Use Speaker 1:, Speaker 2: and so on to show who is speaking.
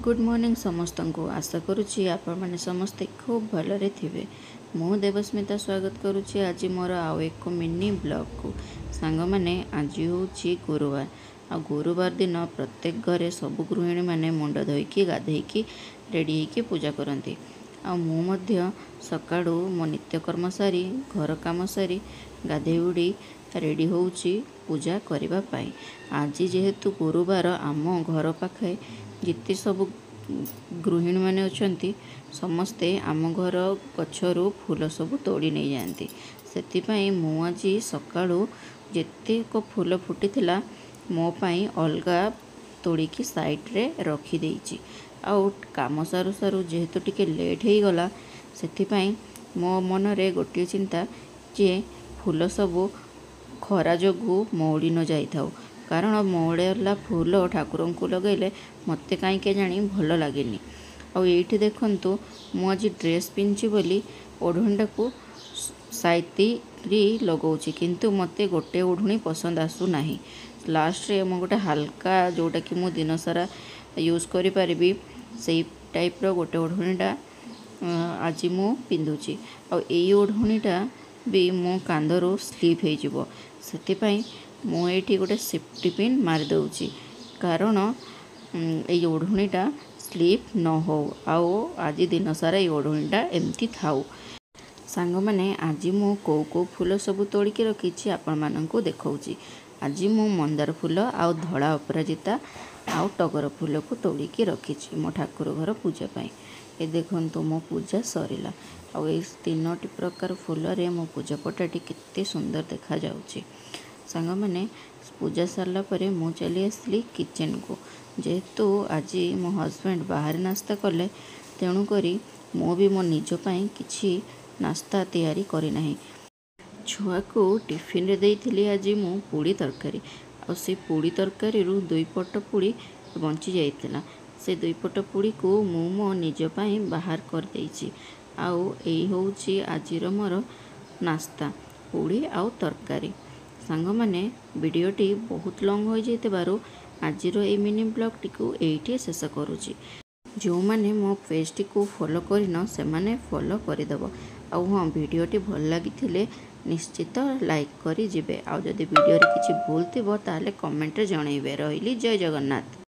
Speaker 1: Good morning समस्त को आशा करुच्ची आपण मैंने समस्ते खूब भलरे थे। मु देवस्मिता स्वागत करुच्ची आज मोर आउ एक मिनी ब्लॉग को। सांग मैंने आज हूँ गुरुवार। आ गुरुवार दिन प्रत्येक घरे सब गृहिणी मैंने मुंड धोईकी गाधेकी रेडी होकी पूजा करती। आ सकाळू मो नित्यकर्म सारी घर काम सारी गाधे उड़ी रेडी होउची पूजा करबा पाई। आज जेहेतु गुरुवार आम घर पाखे जिते सब गृहिणी मैंने अच्छा समस्ते आम घर गचरू फूल सब तोड़ी नहीं जाती। से मु आज सकाळू जेतेक फूल फुटी मो पाई अलगा तोड़िकी साइड रे रखी देइची। आउ काम सारू सारू जेहेतु टिके लेट हो गला से मो मन रे गोटे चिंता जे फूल सब खरा जोगु मौड़ी न जाई थाउ। कारण मौड़ेला फूल ठाकुर को लगेले मत कहीं जानी भल लगे। आईठी देखु मु आज ड्रेस पिंधि बोली ओढ़णीटा को साइती लगौची किंतु मते गोटे ओढ़णी पसंद आसुना। लास्ट रे मु गोटे हल्का जोटा कि मु दिन सारा यूज करि परिबी से टाइप रो गोटे ओढ़णीटा आज मु पिंधुची। आ एई ओढ़णीटा भी मो कांधरू स्लीप हो से मु ये गोटे सेफ्टी पिन मार दउची कारण ये ओढ़णीटा स्लीप न हो। आओ आज दिन सारा ये ओढ़णीटा एमती थाउ। सांग मैंने आज मु को फूल सब तोड़िकी रखी आपण मानक देखौची। आज मु मंदार फूल आउ धड़ा अपराजिता आउ टगर फूल को तोड़िकी रखी मो ठाकुर घर पूजा पाई। ए देखंतु मो पूजा सरिला। आउ ए तीनोटी प्रकार फूल रे मो पूजा पटाटी केते सुंदर देखा जाउची। सांग मैंने पूजा सारा परे मु चली आसली किचन को। जेहेतु आज मो हस्बैंड बाहर नास्ता कले तेणुक मु भी मो निज पाई किछि नास्ता तैयारी करी नाही। छुआ को टिफिन रे देइथिली आज मु पूड़ी तरकारी। आ से पूड़ी तरकारी रु 2 पट पूड़ी बंची जाइतिला। से 2 पट पूड़ी को मु मो निज पाई बाहर कर देइछि। आउ एई होउछि आजिर मोर नास्ता पूड़ी आउ तरकारी। सांग मैंने वीडियोटी बहुत लॉन्ग हो जाइतिबारु आजिर ए मिनी ब्लॉग को एठी शेष करुछि। जो माने मो पेज को फॉलो करिन से माने फॉलो करदेव। आउ हाँ वीडियोटी भल लगी निश्चित लाइक करी जिबे। आउ जदि वीडियो रे किछि भूल थिबो ताले कमेंट रे जणैबे। रहिली जय जगन्नाथ।